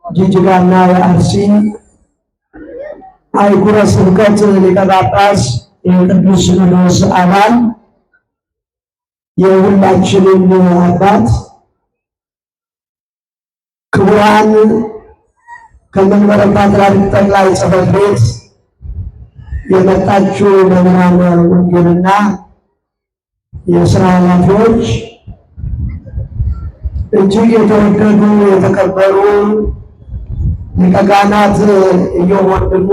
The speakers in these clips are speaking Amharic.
ጅጅጋና የአርሲ አህጉረ ስብከት ሊቀ ጳጳስ የቅዱስ ሲኖዶስ አባል የሁላችንም አባት ክቡራን ከመንበረ ፓትርያርክ ጠቅላይ ጽሕፈት ቤት የመጣችሁ መምህራነ ወንጌልና የሥራ ኃላፊዎች፣ እጅግ የተወደዱ የተከበሩ ሊቀ ካህናት ኢዮብ ወንድሙ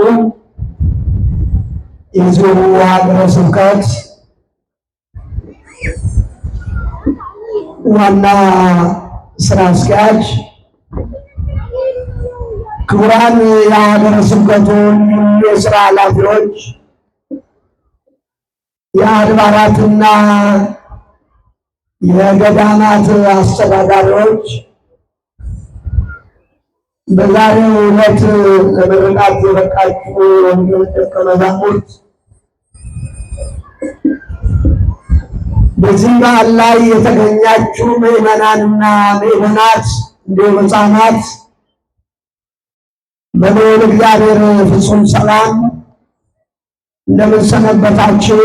የዚሁ ሀገረ ስብከት ዋና ስራ አስኪያጅ፣ ክቡራን የሀገረ ስብከቱ የሥራ ኃላፊዎች፣ የአድባራትና የገዳማት አስተዳዳሪዎች፣ በዛሬው ዕለት ለምርቃት የበቃችሁ ደቀ መዛሙርት፣ በዚህ በዓል ላይ የተገኛችሁ ምዕመናንና ምዕመናት እንዲሁም ሕፃናት በልዑል እግዚአብሔር ፍጹም ሰላም እንደምን ሰነበታችሁ?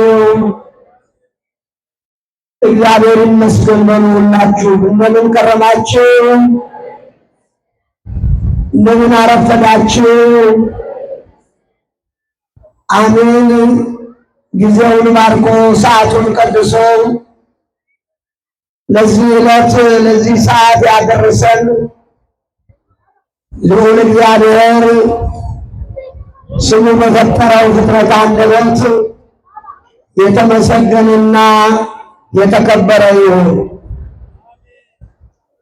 እግዚአብሔር ይመስገን በሉ። ሁላችሁ እንደምን ከረማችሁ? እንደምን አረፈዳችሁ? አሜን። ጊዜውን ባርኮ ሰዓቱን ቀድሶ ለዚህ ዕለት ለዚህ ሰዓት ያደረሰን ልዑል እግዚአብሔር ስሙ በፈጠረው ፍጥረት አንደበት የተመሰገነና የተከበረ ይሁን።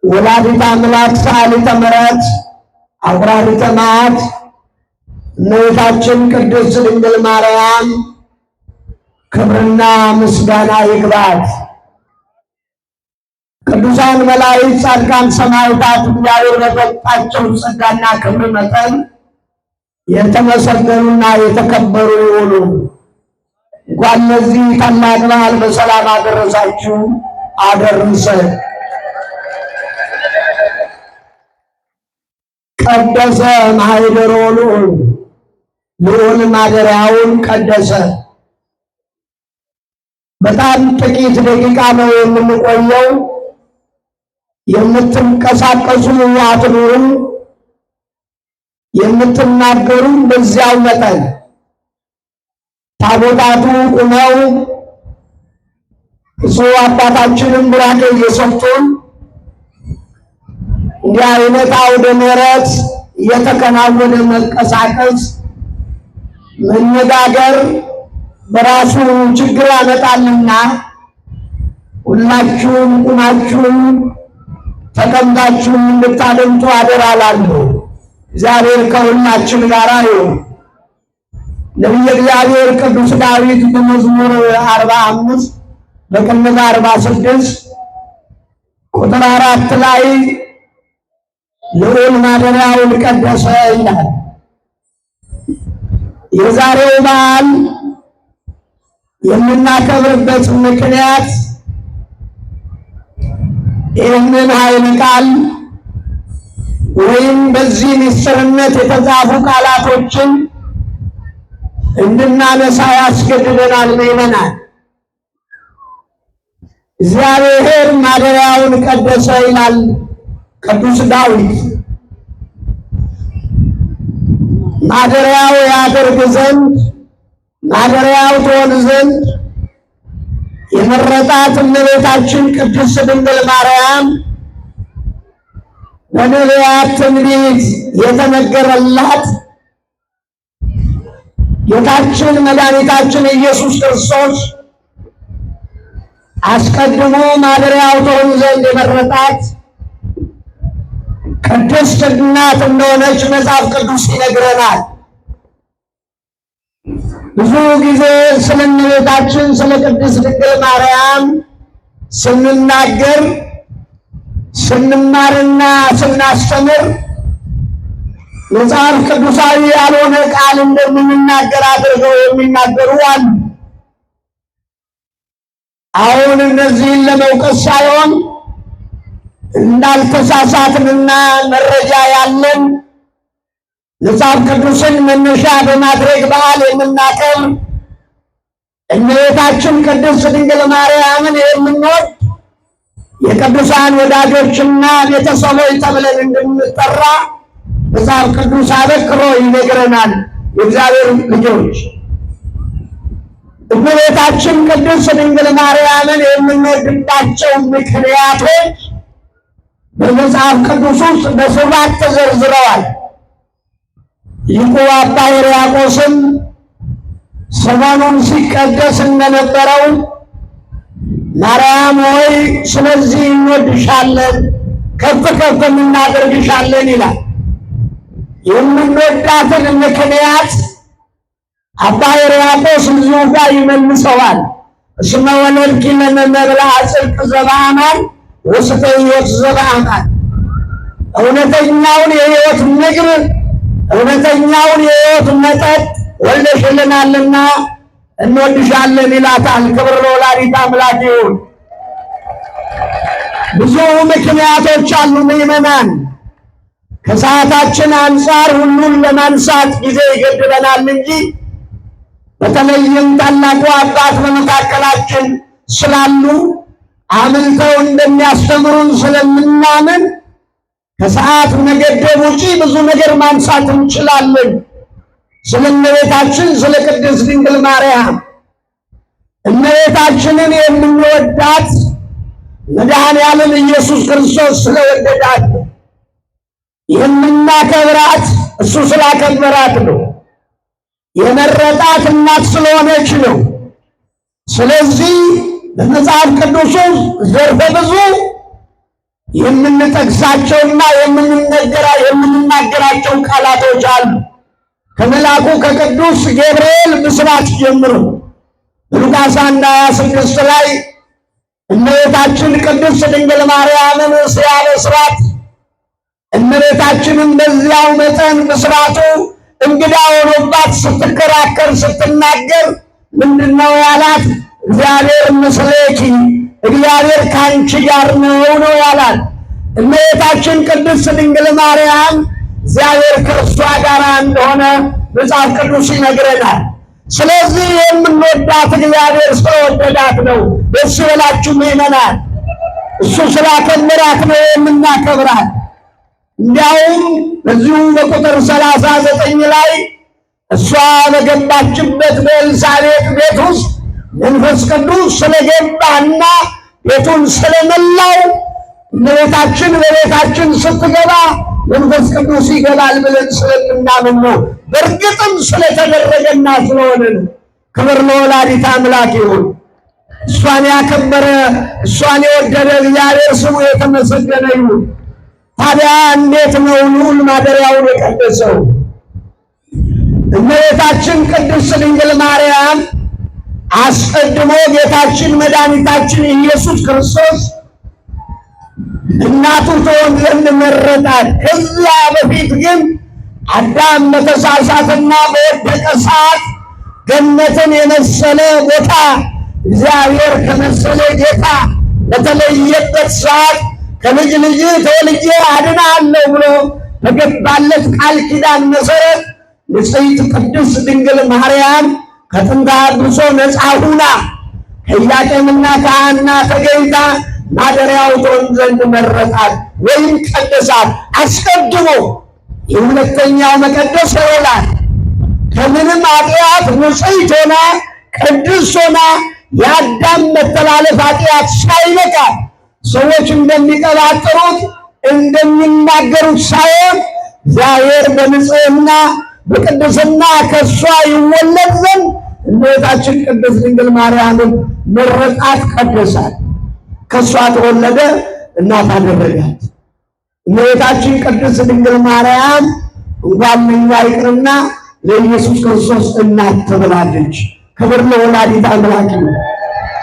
ወላዲተ አምላክ ሰዓሊተ ምሕረት አቁራሪተ መዓት እመቤታችን ቅድስት ድንግል ማርያም ክብርና ምስጋና ይግባት። ቅዱሳን መላእክት፣ ጻድቃን፣ ሰማዕታት እግዚአብሔር በሰጣቸው ጸጋና ክብር መጠን የተመሰገኑና የተከበሩ ይሁኑ። እንኳን ለዚህ ታላቅ በዓል በሰላም አደረሳችሁ አደረሰን። ቀደሰ ማኅደሮ ልዑል፣ ልዑል ማደሪያውን ቀደሰ። በጣም ጥቂት ደቂቃ ነው የምንቆየው። የምትንቀሳቀሱ አትኑሩ፣ የምትናገሩ በዚያው መጠን። ታቦታቱ ቁመው ብፁዕ አባታችንን ቡራኬ እየሰጡን እንዲህ አይነት አውደ ምሕረት እየተከናወነ መንቀሳቀስ መነጋገር በራሱ ችግር ያመጣልና ሁላችሁም ቁማችሁም ተቀምጣችሁም እንድታደምጡ አደራ እላለሁ። እግዚአብሔር ከሁላችን ጋር ይሁን። ነቢየ እግዚአብሔር ቅዱስ ዳዊት በመዝሙር 45 በቅንፍ 46 ቁጥር 4 ላይ ልዑል ማደሪያውን ቀደሰ ይላል። የዛሬው በዓል የምናከብርበት ምክንያት ይህንን ኃይለ ቃል ወይም በዚህ ምስጢርነት የተጻፉ ቃላቶችን እንድናነሳ ያስገድደናል። ምእመናን፣ እግዚአብሔር ማደሪያውን ቀደሰ ይላል ቅዱስ ዳዊት። ማደሪያው ያደርግ ዘንድ ማደሪያው ትሆን ዘንድ የመረጣት እመቤታችን ቅድስት ድንግል ማርያም በነቢያት ትንቢት የተነገረላት ጌታችን መድኃኒታችን ኢየሱስ ክርስቶስ አስቀድሞ ማደሪያው ትሆን ዘንድ የመረጣት ቅድስት እናት እንደሆነች መጽሐፍ ቅዱስ ይነግረናል። ብዙ ጊዜ ስለ እመቤታችን ስለ ቅድስት ድንግል ማርያም ስንናገር ስንማርና ስናስተምር መጽሐፍ ቅዱሳዊ ያልሆነ ቃል እንደምንናገር አድርገው የሚናገሩ አሉ። አሁን እነዚህን ለመውቀስ ሳይሆን እንዳልተሳሳትንና መረጃ ያለን መጽሐፍ ቅዱስን መነሻ በማድረግ በዓል የምናከብር እመቤታችን ቅድስት ድንግል ማርያምን የምንወድ የቅዱሳን ወዳጆችና ቤተሰቦች ተብለን እንድንጠራ መጽሐፍ ቅዱስ አበክሮ ይነግረናል። የእግዚአብሔር ልጆች እመቤታችን ቅድስት ድንግል ማርያምን የምንወድባቸው ምክንያቶች በመጽሐፍ ቅዱስ ውስጥ በስፋት ተዘርዝረዋል። ሊቁ አባ ሕርያቆስም ሰሞኑን ሲቀደስ እንደነበረው ማርያም ሆይ ስለዚህ እንወድሻለን፣ ከፍ ከፍ እናደርግሻለን ይላል። የምንወዳትን ምክንያት አባ ሕርያቆስ እዚሁ ጋር ይመልሰዋል። እስመ ወለድኪ ለነ መብልዐ ጽድቅ ዘበአማን ወስተ ሕይወት ዘበአማን፣ እውነተኛውን የሕይወት ምግብ እውነተኛውን የሕይወት መጠጥ ወልደሽልናልና እንወድሻለን ይላታል። ክብር ለወላዲተ አምላክ ይሁን። ብዙ ምክንያቶች አሉ ምእመናን። ከሰዓታችን አንጻር ሁሉን ለማንሳት ጊዜ ይገድበናል እንጂ በተለይም ታላቁ አባት በመካከላችን ስላሉ አምልተው እንደሚያስተምሩን ስለምናምን ከሰዓት መገደብ ውጪ ብዙ ነገር ማንሳት እንችላለን። ስለ እመቤታችን ስለ ቅድስት ድንግል ማርያም እመቤታችንን የምንወዳት መድኃኔዓለም ኢየሱስ ክርስቶስ ስለወደዳት ነው። የምናከብራት እሱ ስላከበራት ነው። የመረጣት እናት ስለሆነች ነው። ስለዚህ በመጽሐፍ ቅዱስ ዘርፈ ብዙ የምንጠቅሳቸውና የምንናገራቸው ቃላቶች አሉ። ከመልአኩ ከቅዱስ ገብርኤል ብስራት ጀምሮ በሉቃስ 1:26 ላይ እመቤታችን ቅድስት ድንግል ማርያምን ሲያበስራት እመቤታችንም በዚያው መጠን ብስራቱ እንግዳ ሆኖባት ስትከራከር ስትናገር ምንድነው ያላት? እግዚአብሔር ምስሌኪ፣ እግዚአብሔር ካንቺ ጋር ነው ያላት። እመቤታችን ቅድስት ድንግል ማርያም እግዚአብሔር ከእርሷ ጋር እንደሆነ መጽሐፍ ቅዱስ ይነግረናል። ስለዚህ የምንወዳት እግዚአብሔር ስለወደዳት ነው። ደስ ይበላችሁ ምእመናን፣ እሱ ስላከበራት ነው የምናከብራት። እንዲያውም በዚሁ በቁጥር 39 ላይ እሷ በገባችበት በኤልሳቤጥ ቤት ውስጥ መንፈስ ቅዱስ ስለገባና ቤቱን ስለመላው እመቤታችን በቤታችን ስትገባ መንፈስ ቅዱስ ይገባል ብለን ስለምናምን ነው። በእርግጥም ስለተደረገና ስለሆነ ነው። ክብር ለወላዲተ አምላክ ይሁን። እሷን ያከበረ እሷን የወደደ እግዚአብሔር ስሙ የተመሰገነ ይሁን። ታዲያ እንዴት ነው ልዑል ማደሪያውን የቀደሰው? እመቤታችን ቅድስት ድንግል ማርያም አስቀድሞ ጌታችን መድኃኒታችን ኢየሱስ ክርስቶስ እናቱ ትሆን ዘንድ መረጣት። ከዚያ በፊት ግን አዳም በተሳሳተና በወደቀ ሰዓት ገነትን የመሰለ ቦታ እግዚአብሔር ከመሰለ ጌታ በተለየበት ሰዓት ከልጅ ልጅ ተወልጄ አድናለሁ ብሎ በገባለት ቃል ኪዳን መሰረት ንጽሕት ቅድስት ድንግል ማርያም ከጥንተ አብሶ ነፃ ሁና ከኢያቄምና ከሐና ተገኝታ ማደሪያው ትሆን ዘንድ መረጣት ወይም ቀደሳት። አስቀድሞ የሁለተኛው መቀደስ ይሆናል። ከምንም ኃጢአት ንጽሕት ሆና ቅድስት ሆና የአዳም መተላለፍ ኃጢአት ሳይነካ ሰዎች እንደሚቀባጥሩት እንደሚናገሩት ሳይሆን እግዚአብሔር በንጽሕና በቅድስና ከእሷ ይወለድ ዘንድ እመቤታችን ቅድስት ድንግል ማርያምን መረጣት፣ ቀደሳት። ከእሷ ተወለደ፣ እናት አደረጋት። እመቤታችን ቅድስት ድንግል ማርያም እንኳን ለእኛ ይቅርና ለኢየሱስ ክርስቶስ እናት ተብላለች። ክብር ለወላዲተ አምላክ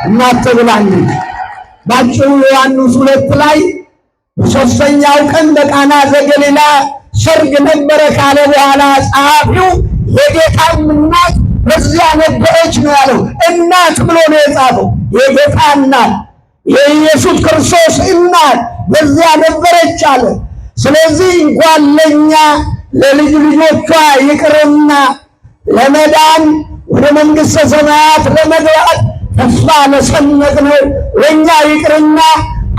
እናት ተብላለች። ባጭሩ ዮሐንስ 2 ላይ በሦስተኛው ቀን በቃና ዘገሊላ ሰርግ ነበረ ካለ በኋላ ጸሐፊው የጌታም እናት በዚያ ነበረች ነው ያለው። እናት ብሎ ነው የጻፈው። የጌታ እናት የኢየሱስ ክርስቶስ እናት በዚያ ነበረች አለ። ስለዚህ እንኳን ለኛ ለልጅ ልጆቿ ይቅርና ለመዳን ወደ መንግሥተ ሰማያት ለመግባት ተስፋ ለሰነቅነው ለእኛ ይቅርና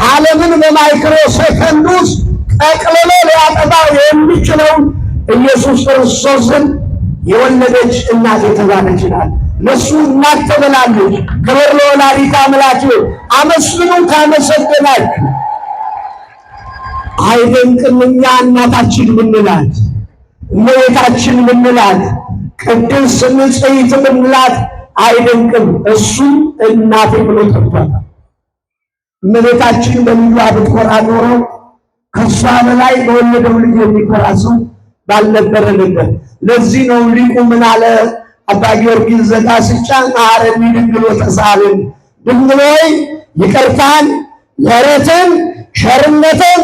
ዓለምን በማይክሮ ሰከንድ ውስጥ ጠቅልሎ ሊያጠፋው የሚችለውን ኢየሱስ ክርስቶስን የወለደች እናት የተባለች ናት። ለሱ እናት ተብላለች። ክብር ለወላዲተ አምላክ። አመስግኑ ካመሰገናችሁ። አይደንቅም? እኛ እናታችን ምንላት፣ እመቤታችን ምንላት፣ ቅድስት ንጽሕት ምንላት አይደንቅም? እሱ እናቴ ብሎ ጠርቷታል። እመቤታችን በልጇ ብትኮራ ኖሮ ከሷ በላይ በወለደው ልጅ የሚኮራ ሰው ባልነበረ ነበር። ለዚህ ነው ሊቁ ምን አለ? አባ ጊዮርጊስ ዘጋስጫ መሐረኒ ድንግል ወተሳልን፣ ድንግል ሆይ ይቅርታን፣ ምሕረትን፣ ቸርነትን፣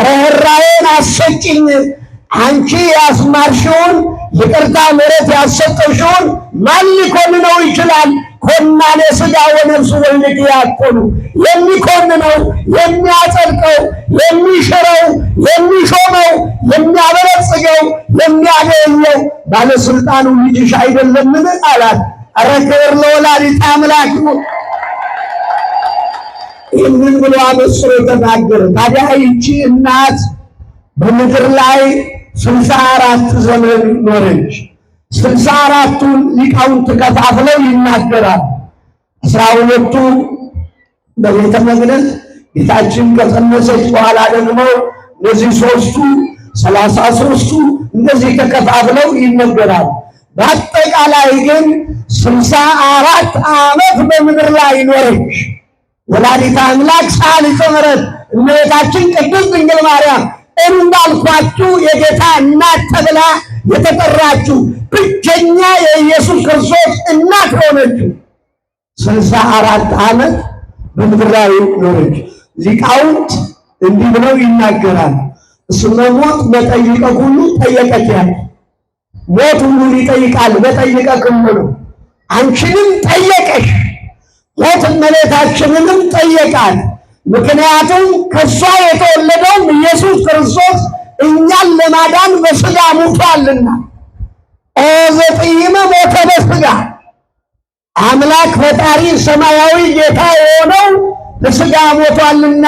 ርኅራኄን አሰጭኝ። አንቺ ያስማርሽውን ይቅርታ ምሕረት ያሰጠሽውን ማን ሊኮንነው ይችላል? ኮናኔ ሥጋ ወነፍስ ወልድኪ ያኮኑ። የሚኮንነው የሚያጸድቀው የሚሽረው የሚሾመው የሚያበለጽገው የሚያገኘው ባለስልጣኑ ልጅሽ አይደለምን አላት። ኧረ ክብር ለወላዲተ አምላክ። ይህንን ብሎ አበስሮ ተናገረ። ታዲያ ይቺ እናት በምድር ላይ 64 ዘመን ኖረች። 64ቱን ሊቃውንት ከፋፍለው ይናገራል። 12ቱ በቤተ መቅደስ ጌታችን ከጸነሰች በኋላ ደግሞ እነዚህ 3ቱ 33ቱ እንደዚህ ተከፋፍለው ይነገራል። በአጠቃላይ ግን 64 ዓመት በምድር ላይ ኖረች። ወላዲተ አምላክ ሰዓሊተ ምሕረት እመቤታችን ቅድስት ድንግል ማርያም እንዳልኳችሁ የጌታ እናት ተብላ የተጠራችው ብቸኛ የኢየሱስ ክርስቶስ እናት ሆነችው 64 ዓመት በምድር ላይ ኖረች። ሊቃውንት እንዲህ ብለው ይናገራል። እስመ ሞት መጠይቀ ሁሉ ጠየቀች ያለ ሞት ሁሉ ይጠይቃል። መጠይቀ ሁሉ አንቺንም ጠየቀሽ። ሞት እመቤታችንንም ጠየቃል። ምክንያቱም ከሷ የተወለደው ኢየሱስ ክርስቶስ እኛን ለማዳን በሥጋ ሞቷልና። ኦ ዘጥይመ ሞተ በሥጋ አምላክ ፈጣሪ ሰማያዊ ጌታ የሆነው በሥጋ ሞቷልና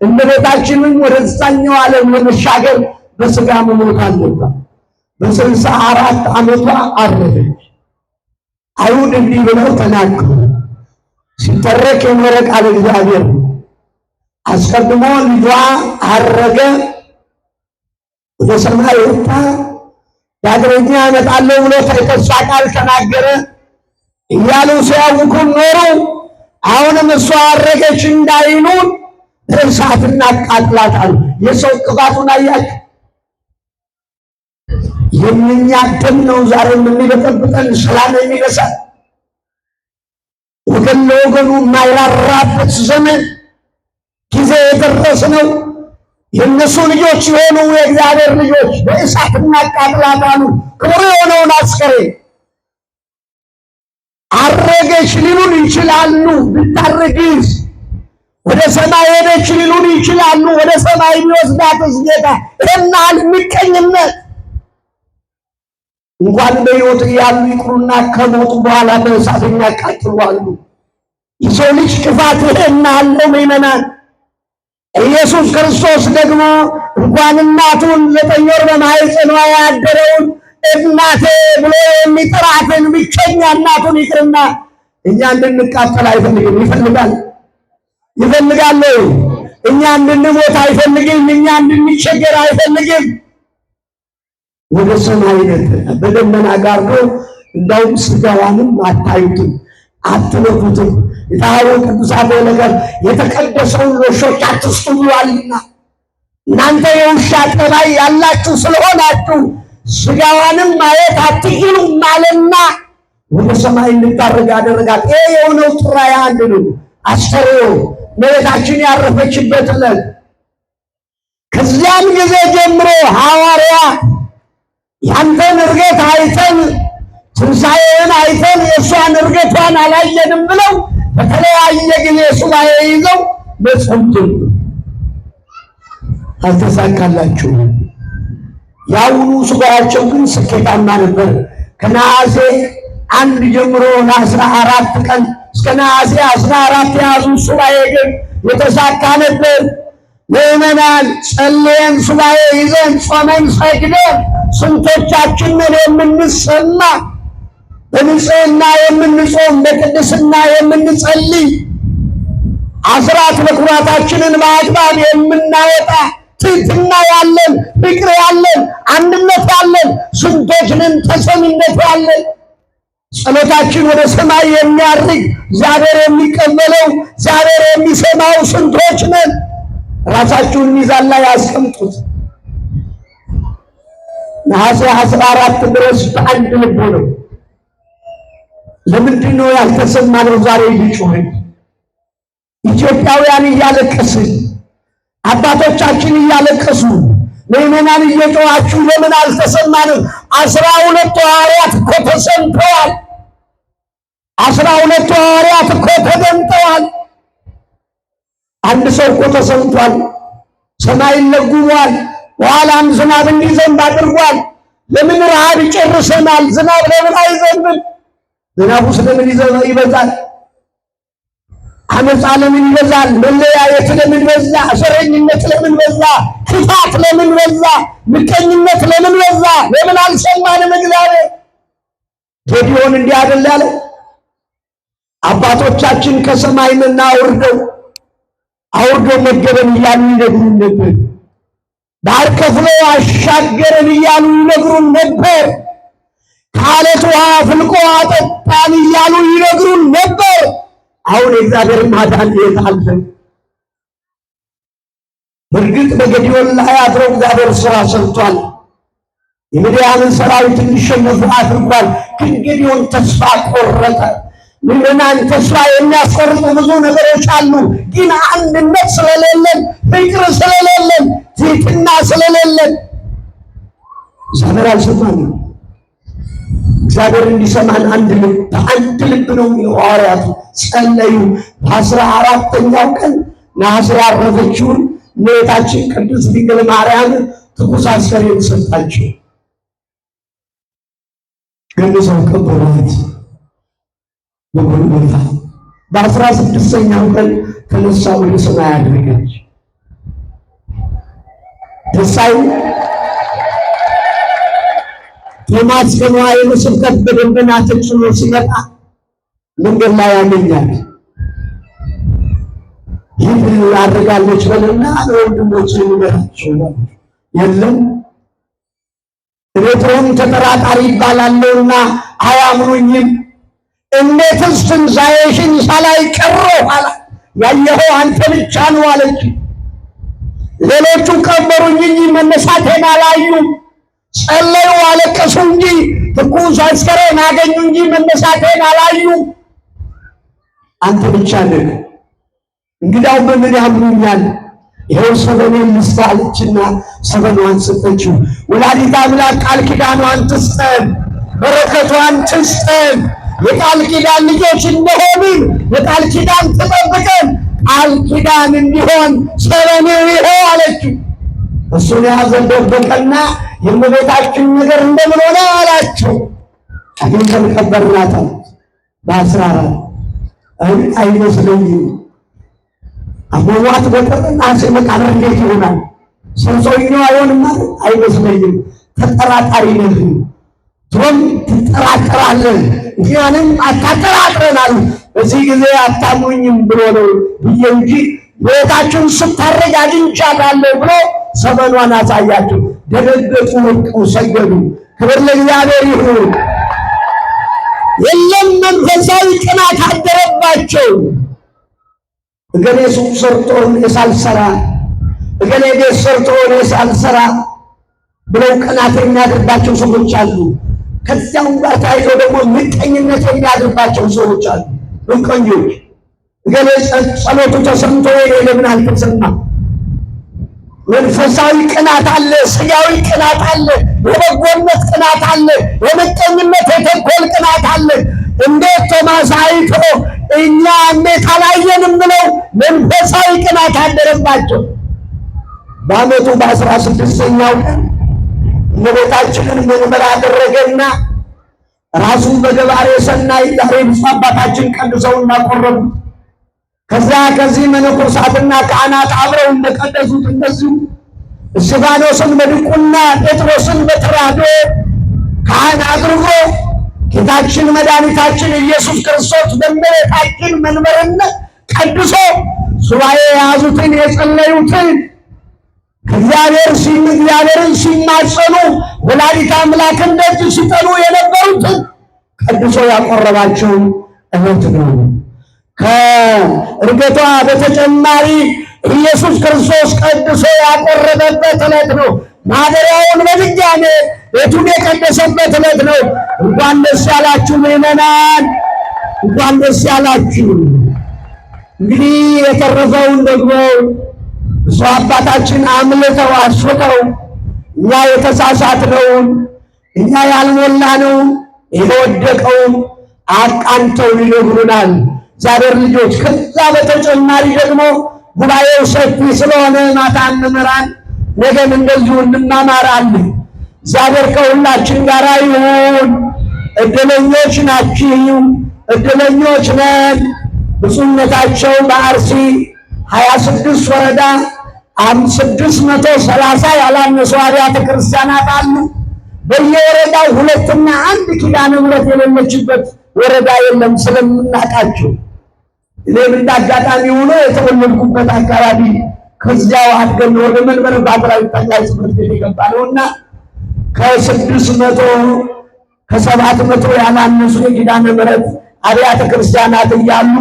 እመቤታችንን ወደ ተሳኘው ዓለም ለመሻገር በሥጋ መሞት አለባት። በ64 ዓመቷ አረፈች። አይሁድ እንዲህ ብለው ተናገሩ። ሲተረክ የኖረ ቃል እግዚአብሔር አስቀድሞ ልጇ አረገ፣ ወደ ሰማይ ወጣ፣ ዳግመኛ እመጣለሁ ብሎ የተስፋ ቃል ተናገረ እያሉ ሲያውኩን ኖሩ። አሁንም እሷ አረገች እንዳይሉ በእሳት እናቃጥላታለን። የሰው ቅባቱን አያችሁ? የሚያደም ነው ዛሬ የሚበጠብጠን ሰላም የሚነሳን ወገን ለወገኑ የማይራራበት ዘመን ጊዜ የደረስነው የእነሱ ልጆች የሆኑ የእግዚአብሔር ልጆች በእሳት እናቃጥላታለን። ክቡር የሆነውን አስከሬን አረገች ሊሉን ይችላሉ። ብታረግስ ወደ ሰማይ ሄደች ሊሉን ይችላሉ። ወደ ሰማይ የሚወስዳትስ ጌታ ይህናል ምቀኝነት እንኳን በሕይወት እያሉ ይቅሩና ከሞቱ በኋላ በእሳት የሚያቃጥሉ። የሰው ልጅ ክፋት ይሄን አለው ምእመናን። ኢየሱስ ክርስቶስ ደግሞ እንኳን እናቱን 9 ወር በማኅፀኗ ያደረውን እናቴ ብሎ የሚጠራትን ብቸኛ እናቱን ይቅርና እኛ እንድንቃጠል አይፈልግም። ይፈልጋል። እኛ እንድንሞት አይፈልግም። እኛ እንድንቸገር አይፈልግም። ወደ ሰማይ በደመና ጋርዶ እንዳውም ሥጋዋንም አታዩትም፣ አትነኩትም። የታወቀ ቅዱሳት ነገር የተቀደሰውን ውሾች አትስጡ ብሏልና እናንተ የውሻ ጠባይ ያላችሁ ስለሆናችሁ ሥጋዋንም ማየት አትችሉም አለና ወደ ሰማይ እንድታርግ አደረጋት። ይሄ የሆነው ጥራይ አንድ ነው። አስተርእዮ እመቤታችን ያረፈችበት ዕለት። ከዚያም ጊዜ ጀምሮ ሐዋርያ ያንተን እርገት አይተን ትንሣኤን አይተን የእሷን እርገቷን አላየንም ብለው በተለያየ ጊዜ ሱባኤ ይዘው መጾም ጀመሩ። አልተሳካላቸውም። የአሁኑ ሱባኤያቸው ግን ስኬታማ ነበር። ከነሐሴ 1 ጀምሮ ለ14 ቀን እስከ ነሐሴ 14 የያዙ ሱባኤ ግን የተሳካ ነበር። ምዕመናን ጸልየን ሱባኤ ይዘን ጾመን ሰግደን ስንቶቻችንን የምንሰማ በንጽህና የምንጾም በቅድስና የምንጸልይ አስራት በኩራታችንን በአግባብ የምናወጣ ትሕትና ያለን ፍቅር ያለን አንድነት ያለን ስንቶች ነን? ተሰሚነት ያለን ጸሎታችን ወደ ሰማይ የሚያርግ እግዚአብሔር የሚቀበለው እግዚአብሔር የሚሰማው ስንቶች ነን? ራሳችሁን ሚዛን ላይ ያስቀምጡት። ነሐሴ 14 ድረስ በአንድ ልብ ነው። ለምንድን ነው ያልተሰማነው? ዛሬ ቢጮህን ኢትዮጵያውያን እያለቀስን አባቶቻችን እያለቀሱ ምዕመናን እየጮኻችሁ ለምን አልተሰማንም? 12 ሐዋርያት እኮ ተሰምተዋል። 12 ሐዋርያት እኮ ተደምጠዋል። አንድ ሰው እኮ ተሰምቷል። ሰማይን ለጉሟል። በኋላም ዝናብ እንዲዘንብ አድርጓል። ለምን ረሃብ ይጨርሰናል? ዝናብ ለምን አይዘንብም? ዝናቡ ስለምን ይበዛል? አመፃ ለምን ይበዛል? መለያየት ለምን በዛ? ዘረኝነት ለምን በዛ? ክፋት ለምን በዛ? ምቀኝነት ለምን በዛ? ለምን አልሰማንም? እግዚአብሔር ጌዲዮን እንዲህ አይደል ያለው? አባቶቻችን ከሰማይ መና አውርዶ መገበን እያሉ ይነግሩን ነበር። ባህር ከፍሎ አሻገረን እያሉ ይነግሩን ነበር። ከዓለት ውሃ ፍልቆ አጠጣን እያሉ ይነግሩን ነበር። አሁን የእግዚአብሔር ማዳን የት አለ? በእርግጥ በጌዲዮን ላይ አድሮ እግዚአብሔር ሥራ ሰርቷል። የምድያምን ሰራዊት እንዲሸነፉ አድርጓል። ግን ጌዲዮን ተስፋ ቆረጠ። ምዕመናን ተስፋ የሚያስቆርጡ ብዙ ነገሮች አሉ። ግን አንድነት ስለሌለን፣ ፍቅር ስለሌለን፣ ትሕትና ስለሌለን እግዚአብሔር አልሰማንም። እግዚአብሔር እንዲሰማን በአንድ ልብ ነው የሚለው። ሐዋርያቱ ጸለዩ። በ14ኛው ቀን ነሐሴ ያረፈችውን እመቤታችን ቅድስት ድንግል ማርያም ትኩስ አስከሬን ሰጣቸው። ገንዘው ቀበሯት በጎልጎታ። በ16ኛው ቀን ተነሳ ወደ ሰማይ አድርገች። ደሳዩ የማስገኗ የምስብከት በደመና ተጭኖ ሲመጣ መንገድ ላይ ያገኛል። ይህ አድርጋለች በልና ለወንድሞች ንገራቸው። የለም ጴጥሮም ተጠራጣሪ ይባላለውና አያምኑኝም። እንዴትስ ትንሣኤሽን ሳላይ ቀረሁ አለ። ያየኸው አንተ ብቻ ነው አለች። ሌሎቹ ቀበሩኝ እንጂ መነሳቴን አላዩም። ጸለዩ፣ አለቀሱ እንጂ ትኩስ አስከሬን አገኙ እንጂ መነሳቴን አላዩም። አንተ ብቻ ነህ። እንግዳው በምን ያምኑኛል? ይኸው ሰበኔን ልስጥ አለችና ሰበኗን ሰጠችው። ወላዲተ አምላክ ቃል ኪዳኗን ትስጠን፣ በረከቷን ትስጠን። የቃል ኪዳን ልጆች እንደሆንን የቃል ኪዳን ትጠብቀን። ቃል ኪዳን እንዲሆን ሰበኔ ይኸው አለችው። እሱን የያዘ ደበቀና የእመቤታችን ነገር እንደምን ሆነ አላቸው። አግኝተን ቀበርናት። በ14 አይመስለኝም። አሟሟት በነሐሴ መቃብር እንዴት ይሆናል? ሰውየው አይሆንም ማለት አይመስለኝም። ተጠራጣሪ ነህ፣ ድሮም ትጠራጠራለህ፣ እኛንም አታጠራጥረናል። በዚህ ጊዜ አታምኑኝም ብሎ ነው ብዬ እንጂ ቤታችን ስታረግ አግኝቻታለሁ ብሎ ሰበኗን አሳያቸው። ደነገጡ፣ ወድቀው ሰገዱ። ክብር ለእግዚአብሔር ይሁን። የለም መንፈሳዊ ቅናት አደረባቸው። እገሌ ሱቅ ሰርቶ እኔ ሳልሰራ፣ እገሌ ቤት ሰርቶ እኔ ሳልሰራ ብለው ቅናት የሚያድርባቸው ሰዎች አሉ። ከዚያም ጋር ታይቶ ደግሞ ምቀኝነት የሚያድርባቸው ሰዎች አሉ። ምቀኞች እገሌ ጸሎቱ ተሰምቶ እኔ ለምን አልተሰማም? መንፈሳዊ ቅናት አለ፣ ስጋዊ ቅናት አለ፣ የበጎነት ቅናት አለ፣ የምቀኝነት የተንኮል ቅናት አለ። እንዴት ቶማስ አይቶ እኛ እንዴት አላየንም ብለው መንፈሳዊ ቅናት አደረባቸው። በዓመቱ በ16ኛው ቀን እመቤታችንን ምርመራ አደረገና ራሱን በገባሬ ሰናይ ዛሬ ብፁዕ አባታችን ቀድሰውና ቆረቡ። ከዚህ መነኮሳትና ካህናት አብረው እንደቀደሱት እንደዚሁ እስጢፋኖስን በዲቁና ጴጥሮስን በተራድኦ ካህን አድርጎ ጌታችን መድኃኒታችን ኢየሱስ ክርስቶስ በእመቤታችን መንበርነት ቀድሶ ሱባኤ የያዙትን የጸለዩትን እግዚአብሔርን ሲማጸኑ ወላዲተ አምላክን ደጅ ሲጠኑ የነበሩትን ቀድሶ ያቆረባቸው ዕለት ነው። ከዕርገቷ በተጨማሪ ኢየሱስ ክርስቶስ ቀድሶ ያቆረበበት ዕለት ነው። ማደሪያውን በድጋሜ ቤቱን የቀደሰበት ዕለት ነው። እንኳን ደስ ያላችሁ ምዕመናን፣ እንኳን ደስ ያላችሁ። እንግዲህ የተረፈውን ደግሞ ብፁዕ አባታችን አምልተው አስፍተው እኛ የተሳሳትነውን እኛ ያልሞላነውን የወደቀውን አቃንተው ይነግሩናል። እግዚአብሔር ልጆች፣ ከዛ በተጨማሪ ደግሞ ጉባኤው ሰፊ ስለሆነ ማታ እንምራን፣ ነገም እንደዚሁ እንማማራለን። እግዚአብሔር ከሁላችን ጋር ይሁን። እድለኞች ናችሁ፣ እድለኞች ነን። ብፁዕነታቸው በአርሲ 26 ወረዳ 630 ያላነሱ አብያተ ክርስቲያናት አሉ። በየወረዳው 2 እና 1 ኪዳነ ምሕረት የሌለችበት ወረዳ የለም ስለምናውቃቸው። እኔም እንዳጋጣሚ ሆኖ የተወለድኩበት አካባቢ ከዚያው አድገን ወደ መንበረ ባትራዊ ጠቅላይ ጽሕፈት ቤት የገባ ነውና ከ700 ያላነሱ የኪዳነ ምሕረት አብያተ ክርስቲያናት እያሉ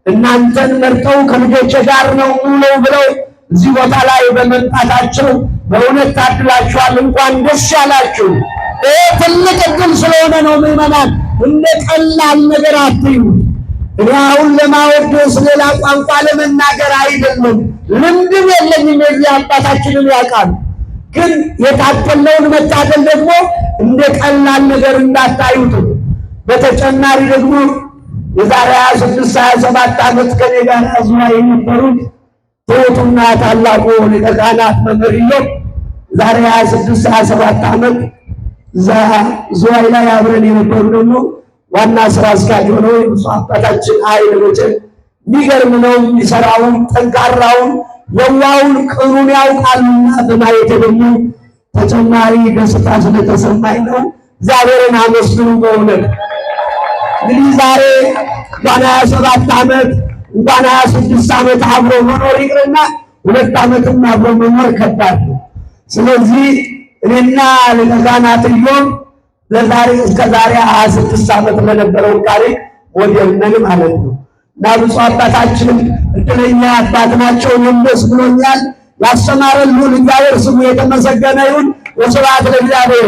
እናንተን መርጠው ከልጆቼ ጋር ነው ሙሉ ብለው እዚህ ቦታ ላይ በመምጣታቸው በእውነት ታድላችኋል። እንኳን ደስ ያላችሁ። ትልቅ ዕድል ስለሆነ ነው። ምዕመናን እንደ ቀላል ነገር አትዩ። እኔ አሁን ለማወደስ ሌላ ቋንቋ ለመናገር አይደለም፣ ልምድም የለኝም። የዚህ አባታችንን ያውቃል። ግን የታደለውን መታደል ደግሞ እንደ ቀላል ነገር እንዳታዩት። በተጨማሪ ደግሞ የዛሬ 26-27 ዓመት ከኔ ጋር አዝማሪ የነበሩት ትሑቱና ታላቁ ሊቀ ካህናት መምህር ኢዮብ ዛሬ 26-27 ዓመት እዛ ዝዋይ ላይ አብረን የነበሩ ደግሞ ዋና ስራ አስኪያጅ ሆነው የብፁዕ አባታችን ኃይል መቼም የሚገርም ነው። የሚሰራውን ጠንካራውን የዋውን ቅኑን ያውቃሉና በማየት ደግሞ ተጨማሪ ደስታ ስለተሰማኝ ነው። እግዚአብሔርን አመስግኑ። በእውነት እንግዲህ ዛሬ እንኳን 27 ዓመት እንኳን 26 ዓመት አብሮ መኖር ይቅርና 2 ዓመትም አብሮ መኖር ከባድ ነው። ስለዚህ እኔና ሊቀ ካህናት ኢዮብ እስከ ዛሬ 26 ዓመት ለነበረው ታሪክ ሞዴል ነን ማለት ነው። እና ብፁዕ አባታችንም እድለኛ አባት ናቸው። ደስ ብሎኛል። ያስተማረን እግዚአብሔር ስሙ የተመሰገነ ይሁን። ወስብሐት ለእግዚአብሔር።